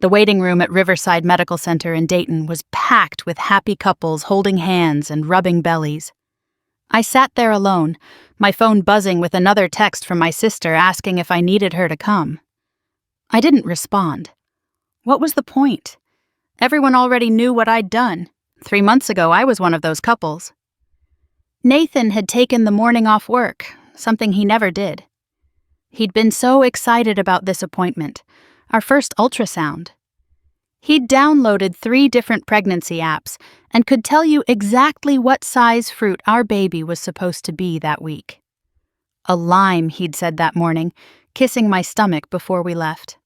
The waiting room at Riverside Medical Center in Dayton was packed with happy couples holding hands and rubbing bellies. I sat there alone, my phone buzzing with another text from my sister asking if I needed her to come. I didn't respond. What was the point? Everyone already knew what I'd done. 3 months ago, I was one of those couples. Nathan had taken the morning off work, something he never did. He'd been so excited about this appointment, our first ultrasound. He'd downloaded 3 different pregnancy apps and could tell you exactly what size fruit our baby was supposed to be that week. A lime, he'd said that morning, kissing my stomach before we left.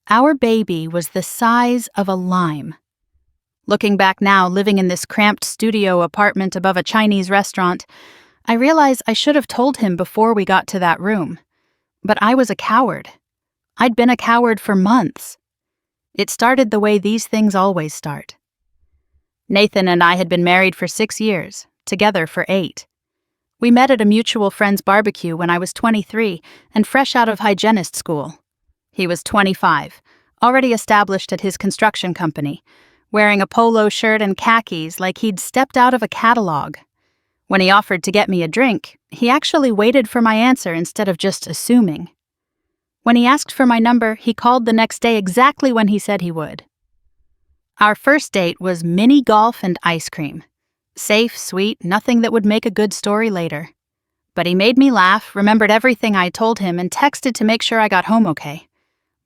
Our baby was the size of a lime. Looking back now, living in this cramped studio apartment above a Chinese restaurant, I realize I should have told him before we got to that room. But I was a coward. I'd been a coward for months. It started the way these things always start. Nathan and I had been married for 6 years, together for 8. We met at a mutual friend's barbecue when I was 23 and fresh out of hygienist school. He was 25, already established at his construction company, wearing a polo shirt and khakis like he'd stepped out of a catalog. When he offered to get me a drink, he actually waited for my answer instead of just assuming. When he asked for my number, he called the next day exactly when he said he would. Our first date was mini golf and ice cream. Safe, sweet, nothing that would make a good story later. But he made me laugh, remembered everything I told him, and texted to make sure I got home okay.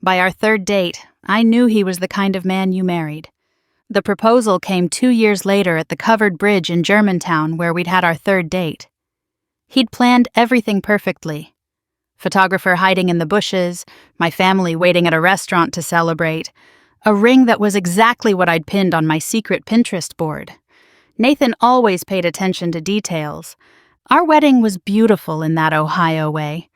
By our 3rd date, I knew he was the kind of man you married. The proposal came 2 years later at the covered bridge in Germantown where we'd had our 3rd date. He'd planned everything perfectly. Photographer hiding in the bushes, my family waiting at a restaurant to celebrate, a ring that was exactly what I'd pinned on my secret Pinterest board. Nathan always paid attention to details. Our wedding was beautiful in that Ohio way.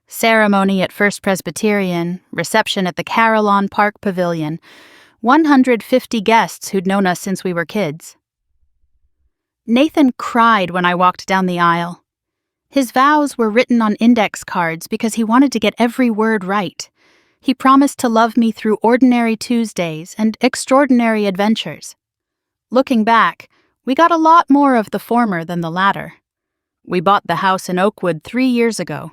Ceremony at First Presbyterian, reception at the Carillon Park Pavilion, 150 guests who'd known us since we were kids. Nathan cried when I walked down the aisle. His vows were written on index cards because he wanted to get every word right. He promised to love me through ordinary Tuesdays and extraordinary adventures. Looking back, we got a lot more of the former than the latter. We bought the house in Oakwood 3 years ago.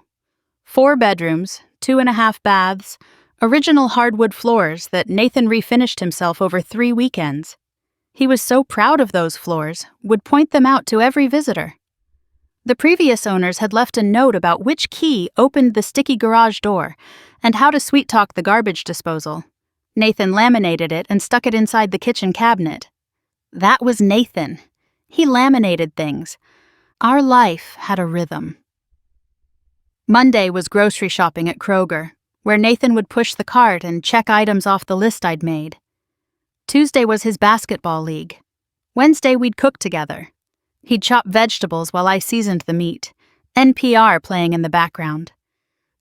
4 bedrooms, 2.5 baths, original hardwood floors that Nathan refinished himself over 3 weekends. He was so proud of those floors, would point them out to every visitor. The previous owners had left a note about which key opened the sticky garage door and how to sweet-talk the garbage disposal. Nathan laminated it and stuck it inside the kitchen cabinet. That was Nathan. He laminated things. Our life had a rhythm. Monday was grocery shopping at Kroger, where Nathan would push the cart and check items off the list I'd made. Tuesday was his basketball league. Wednesday we'd cook together. He'd chop vegetables while I seasoned the meat, NPR playing in the background.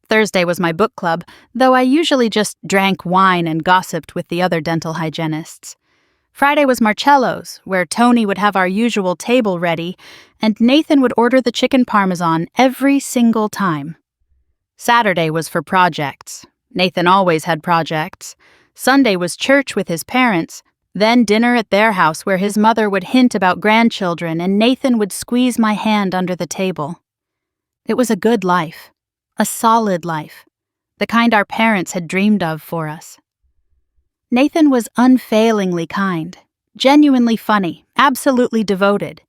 Thursday was my book club, though I usually just drank wine and gossiped with the other dental hygienists. Friday was Marcello's, where Tony would have our usual table ready, and Nathan would order the chicken parmesan every single time. Saturday was for projects. Nathan always had projects. Sunday was church with his parents, then dinner at their house where his mother would hint about grandchildren and Nathan would squeeze my hand under the table. It was a good life, a solid life, the kind our parents had dreamed of for us. Nathan was unfailingly kind, genuinely funny, absolutely devoted.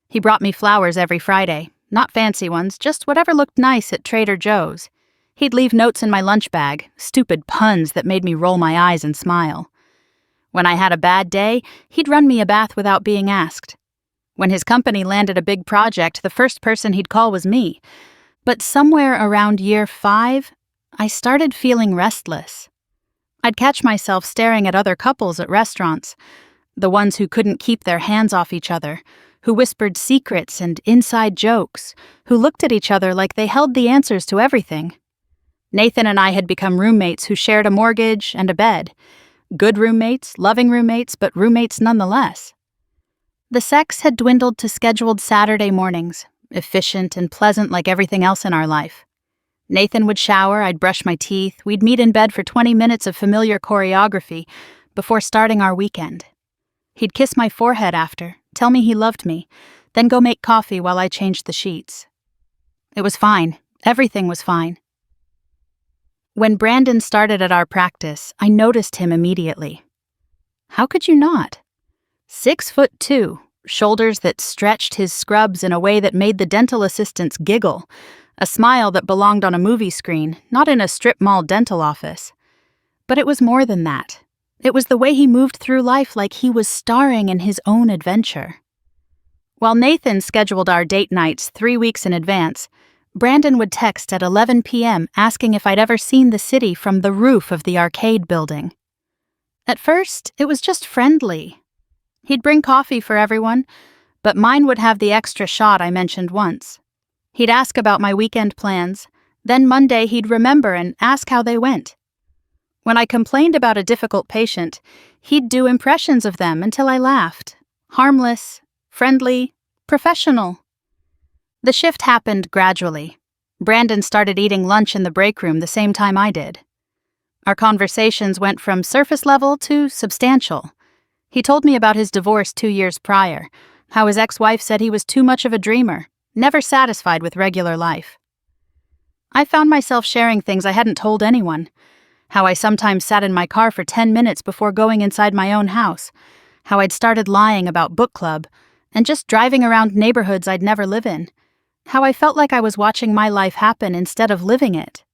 He brought me flowers every Friday, not fancy ones, just whatever looked nice at Trader Joe's. He'd leave notes in my lunch bag, stupid puns that made me roll my eyes and smile. When I had a bad day, he'd run me a bath without being asked. When his company landed a big project, the first person he'd call was me. But somewhere around year 5, I started feeling restless. I'd catch myself staring at other couples at restaurants, the ones who couldn't keep their hands off each other, who whispered secrets and inside jokes, who looked at each other like they held the answers to everything. Nathan and I had become roommates who shared a mortgage and a bed. Good roommates, loving roommates, but roommates nonetheless. The sex had dwindled to scheduled Saturday mornings, efficient and pleasant like everything else in our life. Nathan would shower, I'd brush my teeth, we'd meet in bed for 20 minutes of familiar choreography before starting our weekend. He'd kiss my forehead after, tell me he loved me, then go make coffee while I changed the sheets. It was fine. Everything was fine. When Brandon started at our practice, I noticed him immediately. How could you not? 6'2", shoulders that stretched his scrubs in a way that made the dental assistants giggle, a smile that belonged on a movie screen, not in a strip mall dental office. But it was more than that. It was the way he moved through life like he was starring in his own adventure. While Nathan scheduled our date nights 3 weeks in advance, Brandon would text at 11 p.m. asking if I'd ever seen the city from the roof of the arcade building. At first, it was just friendly. He'd bring coffee for everyone, but mine would have the extra shot I mentioned once. He'd ask about my weekend plans, then Monday he'd remember and ask how they went. When I complained about a difficult patient, he'd do impressions of them until I laughed. Harmless, friendly, professional. The shift happened gradually. Brandon started eating lunch in the break room the same time I did. Our conversations went from surface level to substantial. He told me about his divorce 2 years prior, how his ex-wife said he was too much of a dreamer, never satisfied with regular life. I found myself sharing things I hadn't told anyone, how I sometimes sat in my car for 10 minutes before going inside my own house, how I'd started lying about book club, and just driving around neighborhoods I'd never live in, how I felt like I was watching my life happen instead of living it.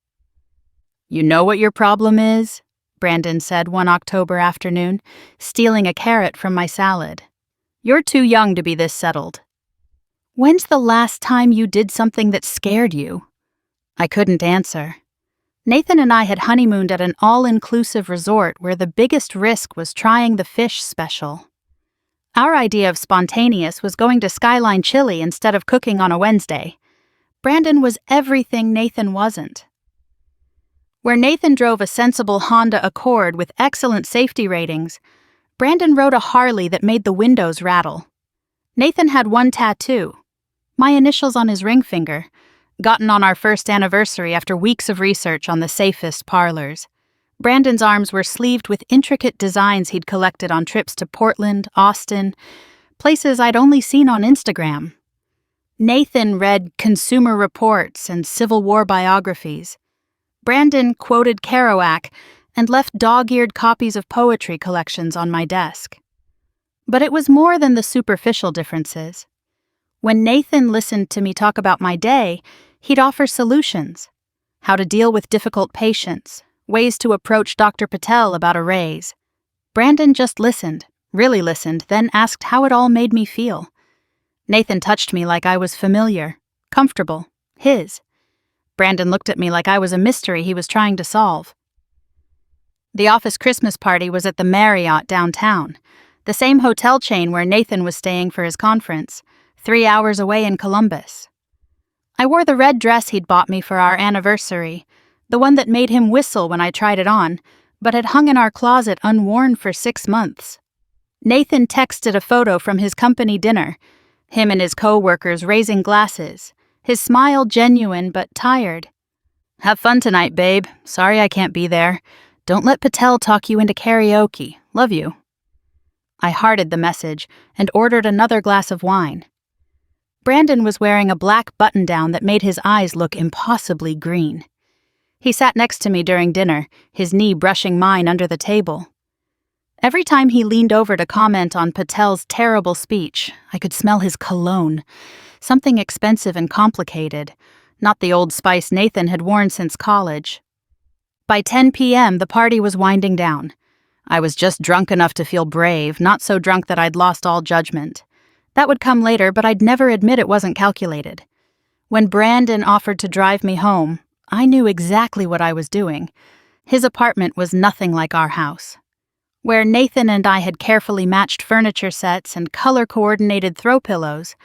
"You know what your problem is?" Brandon said one October afternoon, stealing a carrot from my salad. "You're too young to be this settled." "When's the last time you did something that scared you?" I couldn't answer. Nathan and I had honeymooned at an all-inclusive resort where the biggest risk was trying the fish special. Our idea of spontaneous was going to Skyline Chili instead of cooking on a Wednesday. Brandon was everything Nathan wasn't. Where Nathan drove a sensible Honda Accord with excellent safety ratings, Brandon rode a Harley that made the windows rattle. Nathan had one tattoo, my initials on his ring finger, gotten on our first anniversary after weeks of research on the safest parlors. Brandon's arms were sleeved with intricate designs he'd collected on trips to Portland, Austin, places I'd only seen on Instagram. Nathan read Consumer Reports and Civil War biographies. Brandon quoted Kerouac and left dog-eared copies of poetry collections on my desk. But it was more than the superficial differences. When Nathan listened to me talk about my day, he'd offer solutions. How to deal with difficult patients, ways to approach Dr. Patel about a raise. Brandon just listened, really listened, then asked how it all made me feel. Nathan touched me like I was familiar, comfortable, his. Brandon looked at me like I was a mystery he was trying to solve. The office Christmas party was at the Marriott downtown, the same hotel chain where Nathan was staying for his conference, 3 hours away in Columbus. I wore the red dress he'd bought me for our anniversary, the one that made him whistle when I tried it on, but had hung in our closet unworn for 6 months. Nathan texted a photo from his company dinner, him and his co-workers raising glasses, his smile genuine but tired. "Have fun tonight, babe. Sorry I can't be there. Don't let Patel talk you into karaoke. Love you." I hearted the message and ordered another glass of wine. Brandon was wearing a black button-down that made his eyes look impossibly green. He sat next to me during dinner, his knee brushing mine under the table. Every time he leaned over to comment on Patel's terrible speech, I could smell his cologne, something expensive and complicated, not the Old Spice Nathan had worn since college. By 10 p.m., the party was winding down. I was just drunk enough to feel brave, not so drunk that I'd lost all judgment. That would come later, but I'd never admit it wasn't calculated. When Brandon offered to drive me home, I knew exactly what I was doing. His apartment was nothing like our house. Where Nathan and I had carefully matched furniture sets and color-coordinated throw pillows,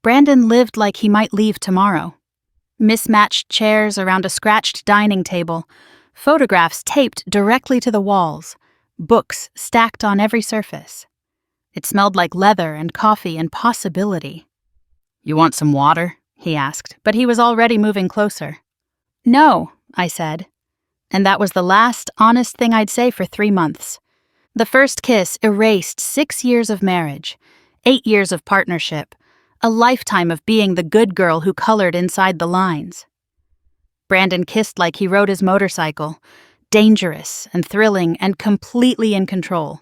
Brandon lived like he might leave tomorrow. Mismatched chairs around a scratched dining table, photographs taped directly to the walls, books stacked on every surface. It smelled like leather and coffee and possibility. "You want some water?" he asked, but he was already moving closer. No, I said. And that was the last honest thing I'd say for 3 months. The first kiss erased 6 years of marriage, 8 years of partnership, a lifetime of being the good girl who colored inside the lines. Brandon kissed like he rode his motorcycle, dangerous and thrilling and completely in control.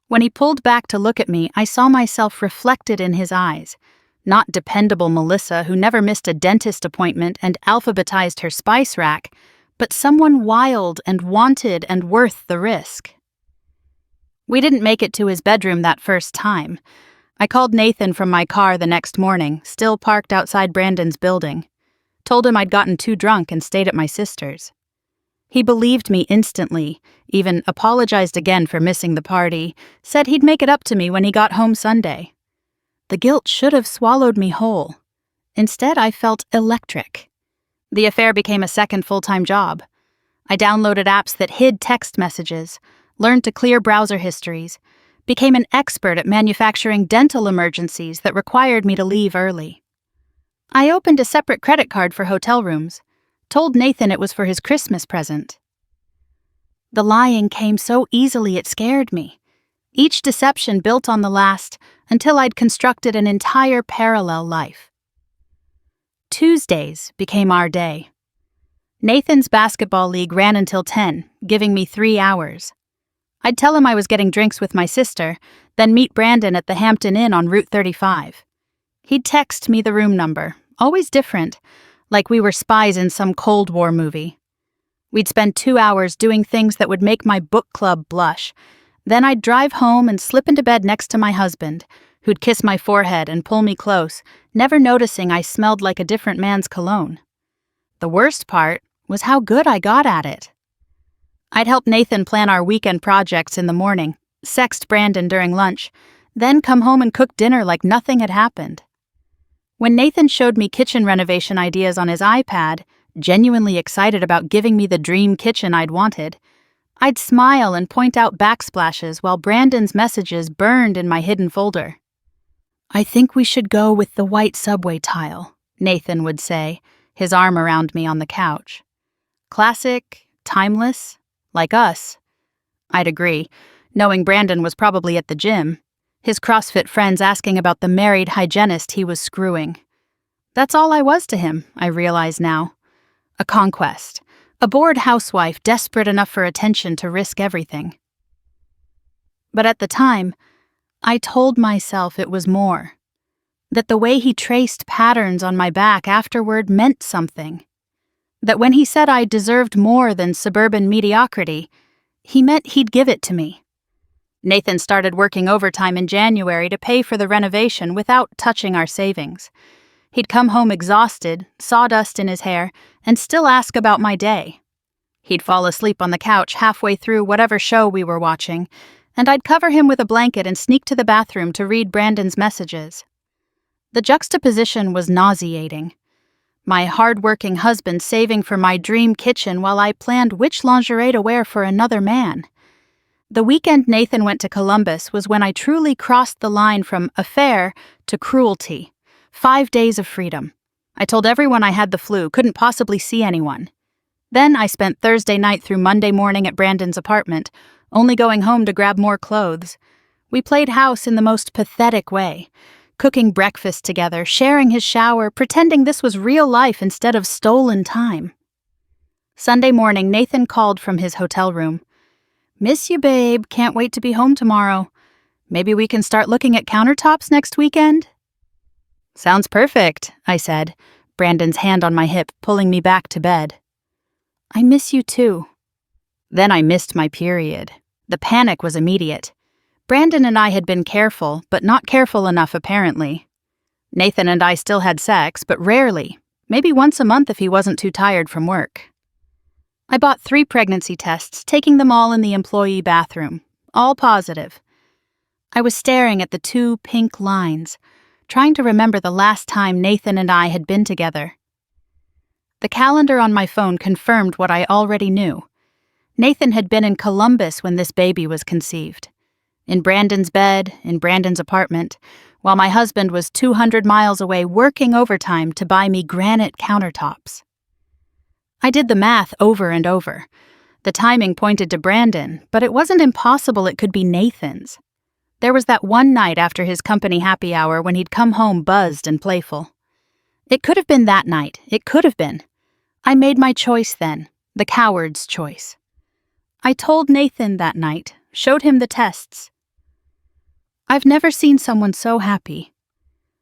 When he pulled back to look at me, I saw myself reflected in his eyes, not dependable Melissa who never missed a dentist appointment and alphabetized her spice rack, but someone wild and wanted and worth the risk. We didn't make it to his bedroom that first time. I called Nathan from my car the next morning, still parked outside Brandon's building. Told him I'd gotten too drunk and stayed at my sister's. He believed me instantly, even apologized again for missing the party, said he'd make it up to me when he got home Sunday. The guilt should have swallowed me whole. Instead, I felt electric. The affair became a second full-time job. I downloaded apps that hid text messages, learned to clear browser histories, became an expert at manufacturing dental emergencies that required me to leave early. I opened a separate credit card for hotel rooms, told Nathan it was for his Christmas present. The lying came so easily it scared me. Each deception built on the last until I'd constructed an entire parallel life. Tuesdays became our day. Nathan's basketball league ran until 10, giving me 3 hours. I'd tell him I was getting drinks with my sister, then meet Brandon at the Hampton Inn on Route 35. He'd text me the room number, always different, like we were spies in some Cold War movie. We'd spend 2 hours doing things that would make my book club blush. Then I'd drive home and slip into bed next to my husband, who'd kiss my forehead and pull me close, never noticing I smelled like a different man's cologne. The worst part was how good I got at it. I'd help Nathan plan our weekend projects in the morning, sext Brandon during lunch, then come home and cook dinner like nothing had happened. When Nathan showed me kitchen renovation ideas on his iPad, genuinely excited about giving me the dream kitchen I'd wanted, I'd smile and point out backsplashes while Brandon's messages burned in my hidden folder. "I think we should go with the white subway tile," Nathan would say, his arm around me on the couch. Classic, timeless, like us. I'd agree, knowing Brandon was probably at the gym, his CrossFit friends asking about the married hygienist he was screwing. That's all I was to him, I realize now. A conquest. A bored housewife desperate enough for attention to risk everything. But at the time, I told myself it was more. That the way he traced patterns on my back afterward meant something. That when he said I deserved more than suburban mediocrity, he meant he'd give it to me. Nathan started working overtime in January to pay for the renovation without touching our savings. He'd come home exhausted, sawdust in his hair, and still ask about my day. He'd fall asleep on the couch halfway through whatever show we were watching, and I'd cover him with a blanket and sneak to the bathroom to read Brandon's messages. The juxtaposition was nauseating. My hard-working husband saving for my dream kitchen while I planned which lingerie to wear for another man. The weekend Nathan went to Columbus was when I truly crossed the line from affair to cruelty. 5 days of freedom. I told everyone I had the flu, couldn't possibly see anyone. Then I spent Thursday night through Monday morning at Brandon's apartment, only going home to grab more clothes. We played house in the most pathetic way, cooking breakfast together, sharing his shower, pretending this was real life instead of stolen time. Sunday morning, Nathan called from his hotel room. "Miss you, babe. Can't wait to be home tomorrow. Maybe we can start looking at countertops next weekend?" "Sounds perfect," I said, Brandon's hand on my hip, pulling me back to bed. "I miss you too." Then I missed my period. The panic was immediate. Brandon and I had been careful, but not careful enough apparently. Nathan and I still had sex, but rarely, maybe once a month if he wasn't too tired from work. I bought 3 pregnancy tests, taking them all in the employee bathroom, all positive. I was staring at the 2 pink lines, trying to remember the last time Nathan and I had been together. The calendar on my phone confirmed what I already knew. Nathan had been in Columbus when this baby was conceived. In Brandon's bed, in Brandon's apartment, while my husband was 200 miles away working overtime to buy me granite countertops. I did the math over and over. The timing pointed to Brandon, but it wasn't impossible it could be Nathan's. There was that one night after his company happy hour when he'd come home buzzed and playful. It could have been that night. It could have been. I made my choice then, the coward's choice. I told Nathan that night, showed him the tests. I've never seen someone so happy.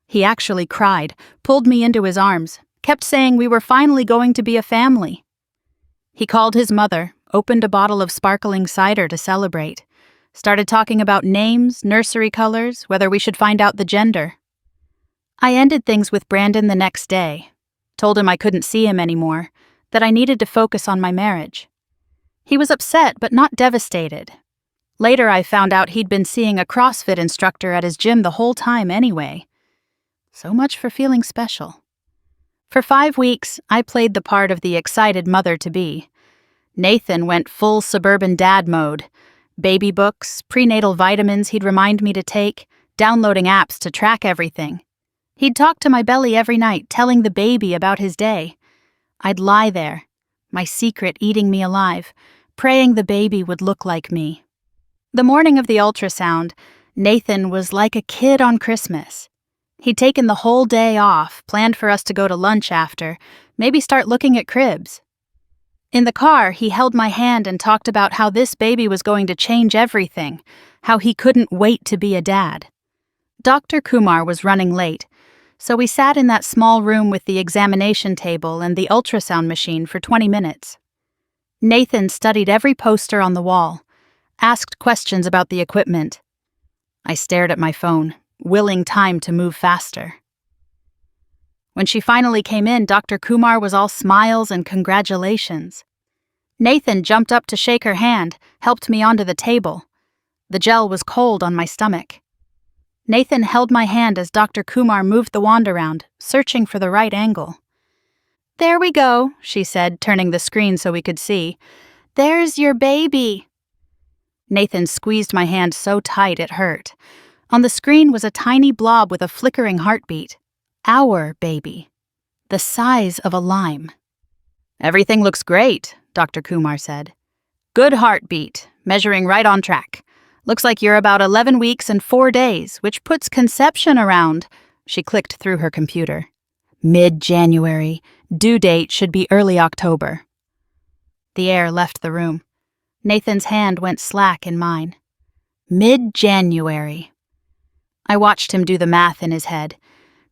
He actually cried, pulled me into his arms, kept saying we were finally going to be a family. He called his mother, opened a bottle of sparkling cider to celebrate, started talking about names, nursery colors, whether we should find out the gender. I ended things with Brandon the next day, told him I couldn't see him anymore, that I needed to focus on my marriage. He was upset but not devastated. Later I found out he'd been seeing a CrossFit instructor at his gym the whole time anyway. So much for feeling special. For 5 weeks, I played the part of the excited mother-to-be. Nathan went full suburban dad mode. Baby books, prenatal vitamins he'd remind me to take, downloading apps to track everything. He'd talk to my belly every night, telling the baby about his day. I'd lie there, my secret eating me alive, praying the baby would look like me. The morning of the ultrasound, Nathan was like a kid on Christmas. He'd taken the whole day off, planned for us to go to lunch after, maybe start looking at cribs. In the car, he held my hand and talked about how this baby was going to change everything, how he couldn't wait to be a dad. Dr. Kumar was running late, so we sat in that small room with the examination table and the ultrasound machine for 20 minutes. Nathan studied every poster on the wall, asked questions about the equipment. I stared at my phone, willing time to move faster. When she finally came in, Dr. Kumar was all smiles and congratulations. Nathan jumped up to shake her hand, helped me onto the table. The gel was cold on my stomach. Nathan held my hand as Dr. Kumar moved the wand around, searching for the right angle. "There we go," she said, turning the screen so we could see. "There's your baby." Nathan squeezed my hand so tight it hurt. On the screen was a tiny blob with a flickering heartbeat. Our baby. The size of a lime. "Everything looks great," Dr. Kumar said. "Good heartbeat, measuring right on track. Looks like you're about 11 weeks and 4 days, which puts conception around," she clicked through her computer. "Mid-January. Due date should be early October." The air left the room. Nathan's hand went slack in mine. Mid-January. I watched him do the math in his head.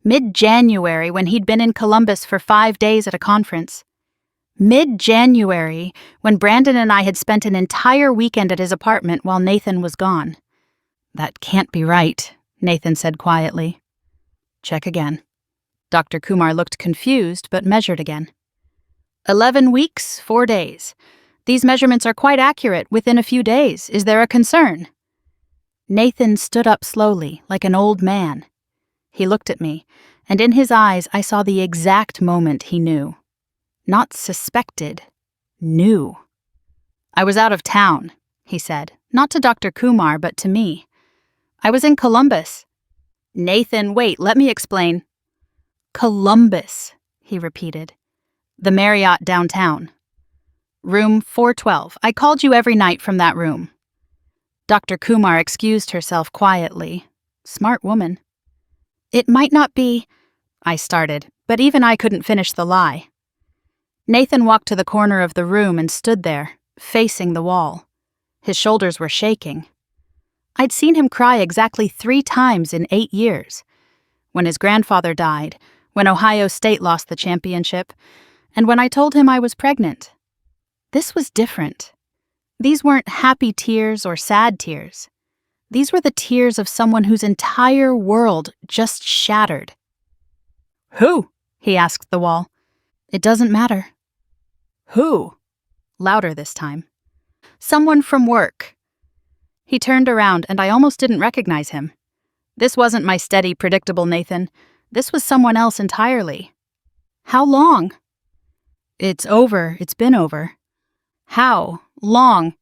Mid-January, when he'd been in Columbus for 5 days at a conference. Mid-January, when Brandon and I had spent an entire weekend at his apartment while Nathan was gone. "That can't be right," Nathan said quietly. "Check again." Dr. Kumar looked confused, but measured again. 11 weeks, 4 days. These measurements are quite accurate within a few days. Is there a concern? Nathan stood up slowly, like an old man. He looked at me, and in his eyes I saw the exact moment he knew. Not suspected, knew. "I was out of town," he said, not to Dr. Kumar, but to me. "I was in Columbus." "Nathan, wait, let me explain." "Columbus," he repeated. "The Marriott downtown. Room 412. I called you every night from that room." Dr. Kumar excused herself quietly. Smart woman. "It might not be," I started, but even I couldn't finish the lie. Nathan walked to the corner of the room and stood there, facing the wall. His shoulders were shaking. I'd seen him cry exactly 3 times in 8 years. When his grandfather died, when Ohio State lost the championship, and when I told him I was pregnant. This was different. These weren't happy tears or sad tears. These were the tears of someone whose entire world just shattered. "Who?" he asked the wall. "It doesn't matter." "Who?" Louder this time. "Someone from work." He turned around and I almost didn't recognize him. This wasn't my steady, predictable Nathan. This was someone else entirely. "How long?" "It's over. It's been over." "How long?"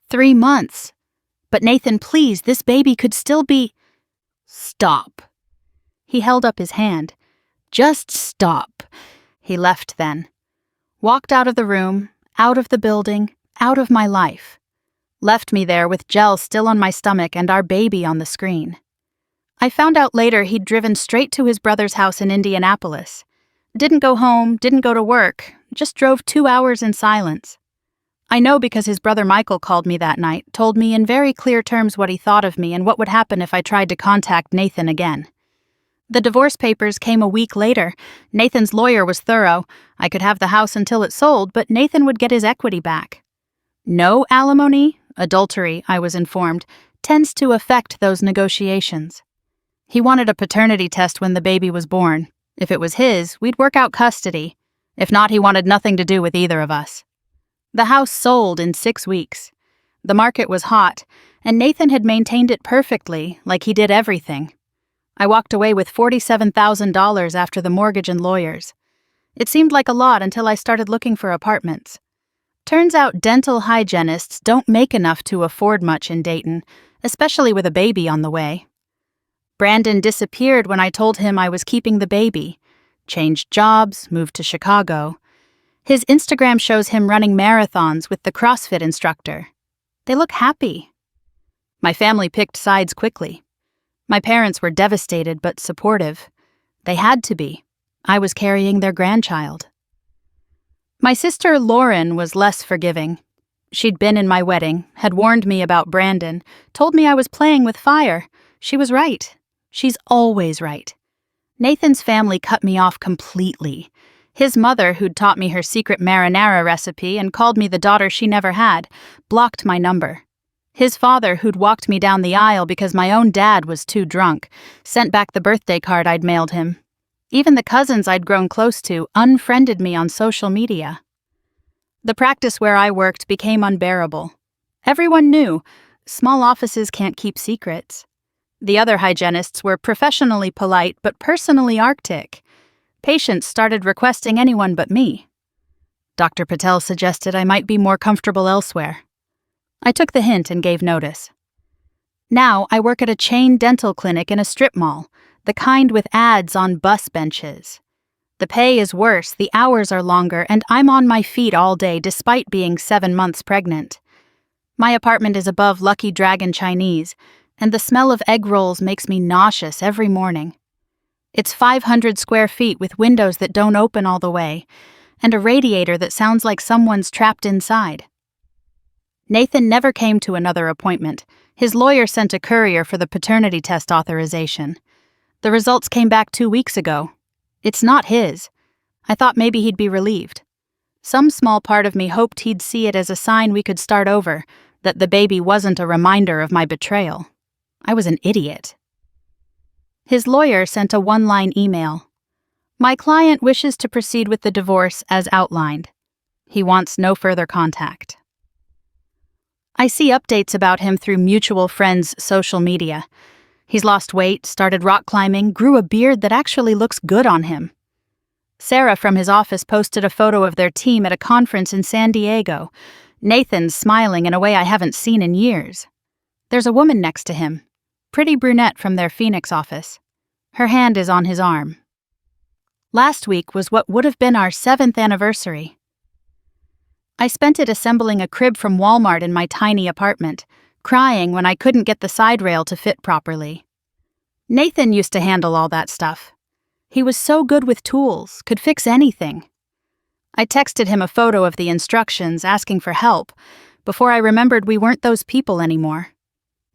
3 months. "But Nathan, please, this baby could still be—" "Stop." He held up his hand. "Just stop." He left then. Walked out of the room, out of the building, out of my life. Left me there with gel still on my stomach and our baby on the screen. I found out later he'd driven straight to his brother's house in Indianapolis. Didn't go home, didn't go to work, just drove 2 hours in silence. I know because his brother Michael called me that night, told me in very clear terms what he thought of me and what would happen if I tried to contact Nathan again. The divorce papers came a week later. Nathan's lawyer was thorough. I could have the house until it sold, but Nathan would get his equity back. No alimony, adultery, I was informed, tends to affect those negotiations. He wanted a paternity test when the baby was born. If it was his, we'd work out custody. If not, he wanted nothing to do with either of us. The house sold in 6 weeks. The market was hot, and Nathan had maintained it perfectly, like he did everything. I walked away with $47,000 after the mortgage and lawyers. It seemed like a lot until I started looking for apartments. Turns out dental hygienists don't make enough to afford much in Dayton, especially with a baby on the way. Brandon disappeared when I told him I was keeping the baby. Changed jobs, moved to Chicago. His Instagram shows him running marathons with the CrossFit instructor. They look happy. My family picked sides quickly. My parents were devastated but supportive. They had to be. I was carrying their grandchild. My sister Lauren was less forgiving. She'd been in my wedding, had warned me about Brandon, told me I was playing with fire. She was right. She's always right. Nathan's family cut me off completely. His mother, who'd taught me her secret marinara recipe and called me the daughter she never had, blocked my number. His father, who'd walked me down the aisle because my own dad was too drunk, sent back the birthday card I'd mailed him. Even the cousins I'd grown close to unfriended me on social media. The practice where I worked became unbearable. Everyone knew, small offices can't keep secrets. The other hygienists were professionally polite but personally arctic. Patients started requesting anyone but me. Dr. Patel suggested I might be more comfortable elsewhere. I took the hint and gave notice. Now I work at a chain dental clinic in a strip mall, the kind with ads on bus benches. The pay is worse, the hours are longer, and I'm on my feet all day despite being 7 months pregnant. My apartment is above Lucky Dragon Chinese, and the smell of egg rolls makes me nauseous every morning. It's 500 square feet with windows that don't open all the way, and a radiator that sounds like someone's trapped inside. Nathan never came to another appointment. His lawyer sent a courier for the paternity test authorization. The results came back 2 weeks ago. It's not his. I thought maybe he'd be relieved. Some small part of me hoped he'd see it as a sign we could start over, that the baby wasn't a reminder of my betrayal. I was an idiot. His lawyer sent a 1-line email. My client wishes to proceed with the divorce as outlined. He wants no further contact. I see updates about him through mutual friends' social media. He's lost weight, started rock climbing, grew a beard that actually looks good on him. Sarah from his office posted a photo of their team at a conference in San Diego. Nathan's smiling in a way I haven't seen in years. There's a woman next to him, pretty brunette from their Phoenix office. Her hand is on his arm. Last week was what would have been our 7th anniversary. I spent it assembling a crib from Walmart in my tiny apartment, crying when I couldn't get the side rail to fit properly. Nathan used to handle all that stuff. He was so good with tools, could fix anything. I texted him a photo of the instructions, asking for help, before I remembered we weren't those people anymore.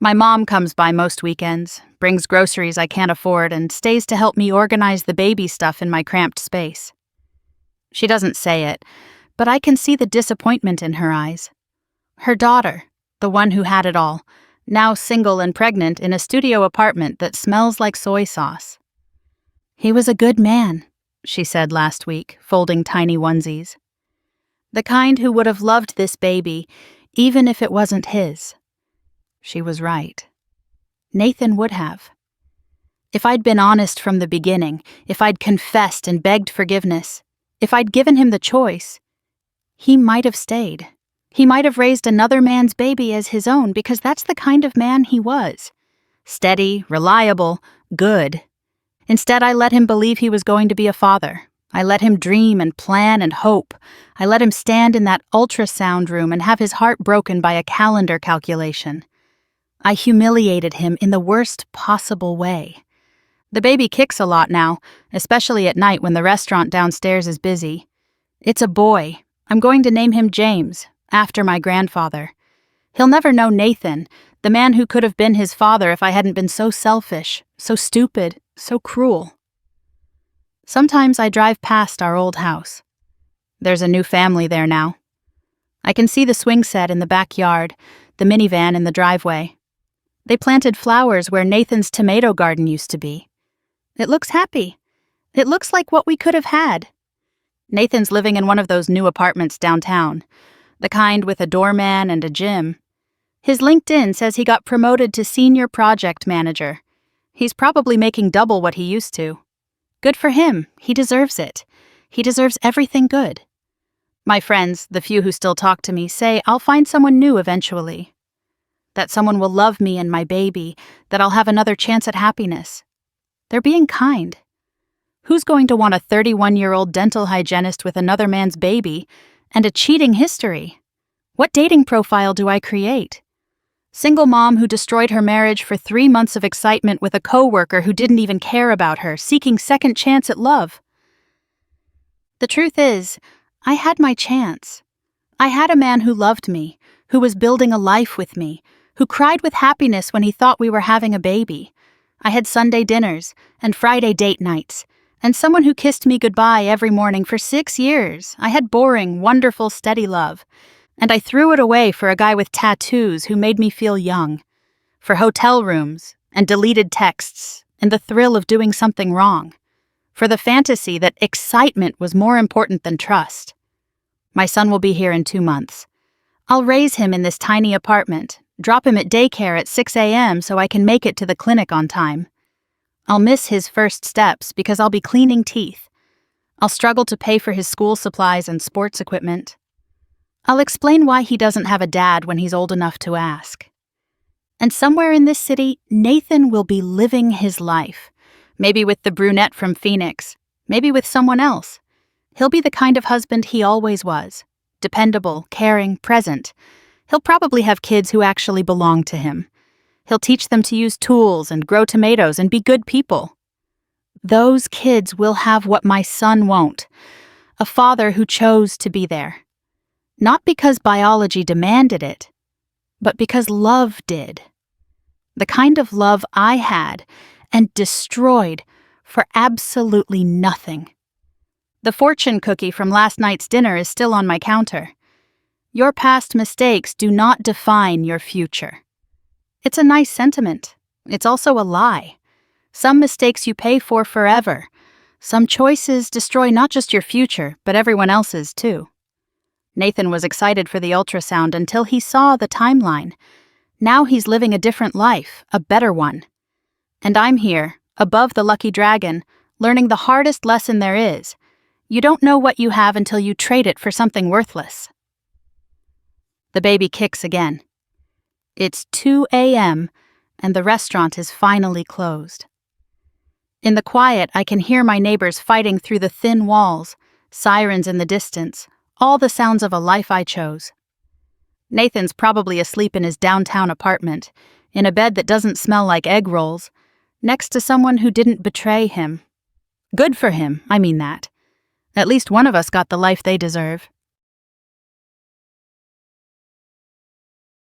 My mom comes by most weekends, brings groceries I can't afford, and stays to help me organize the baby stuff in my cramped space. She doesn't say it, but I can see the disappointment in her eyes. Her daughter, the one who had it all, now single and pregnant in a studio apartment that smells like soy sauce. He was a good man, she said last week, folding tiny onesies. The kind who would have loved this baby, even if it wasn't his. She was right. Nathan would have. If I'd been honest from the beginning, if I'd confessed and begged forgiveness, if I'd given him the choice, he might have stayed. He might have raised another man's baby as his own because that's the kind of man he was. Steady, reliable, good. Instead, I let him believe he was going to be a father, I let him dream and plan and hope. I let him stand in that ultrasound room and have his heart broken by a calendar calculation. I humiliated him in the worst possible way. The baby kicks a lot now, especially at night when the restaurant downstairs is busy. It's a boy. I'm going to name him James, after my grandfather. He'll never know Nathan, the man who could have been his father if I hadn't been so selfish, so stupid, so cruel. Sometimes I drive past our old house. There's a new family there now. I can see the swing set in the backyard, the minivan in the driveway. They planted flowers where Nathan's tomato garden used to be. It looks happy. It looks like what we could have had. Nathan's living in one of those new apartments downtown, the kind with a doorman and a gym. His LinkedIn says he got promoted to senior project manager. He's probably making double what he used to. Good for him. He deserves it. He deserves everything good. My friends, the few who still talk to me, say I'll find someone new eventually. That someone will love me and my baby, that I'll have another chance at happiness. They're being kind. Who's going to want a 31-year-old dental hygienist with another man's baby and a cheating history? What dating profile do I create? Single mom who destroyed her marriage for 3 months of excitement with a coworker who didn't even care about her, seeking second chance at love. The truth is, I had my chance. I had a man who loved me, who was building a life with me, who cried with happiness when he thought we were having a baby. I had Sunday dinners and Friday date nights, and someone who kissed me goodbye every morning for 6 years. I had boring, wonderful, steady love. And I threw it away for a guy with tattoos who made me feel young, for hotel rooms and deleted texts and the thrill of doing something wrong, for the fantasy that excitement was more important than trust. My son will be here in 2 months. I'll raise him in this tiny apartment, drop him at daycare at 6 a.m. so I can make it to the clinic on time. I'll miss his first steps because I'll be cleaning teeth. I'll struggle to pay for his school supplies and sports equipment. I'll explain why he doesn't have a dad when he's old enough to ask. And somewhere in this city, Nathan will be living his life. Maybe with the brunette from Phoenix. Maybe with someone else. He'll be the kind of husband he always was. Dependable, caring, present. He'll probably have kids who actually belong to him. He'll teach them to use tools and grow tomatoes and be good people. Those kids will have what my son won't. A father who chose to be there. Not because biology demanded it, but because love did. The kind of love I had and destroyed for absolutely nothing. The fortune cookie from last night's dinner is still on my counter. Your past mistakes do not define your future. It's a nice sentiment. It's also a lie. Some mistakes you pay for forever. Some choices destroy not just your future, but everyone else's too. Nathan was excited for the ultrasound until he saw the timeline. Now he's living a different life, a better one. And I'm here, above the lucky dragon, learning the hardest lesson there is. You don't know what you have until you trade it for something worthless. The baby kicks again. It's 2 a.m., and the restaurant is finally closed. In the quiet, I can hear my neighbors fighting through the thin walls, sirens in the distance, all the sounds of a life I chose. Nathan's probably asleep in his downtown apartment, in a bed that doesn't smell like egg rolls, next to someone who didn't betray him. Good for him, I mean that. At least one of us got the life they deserve.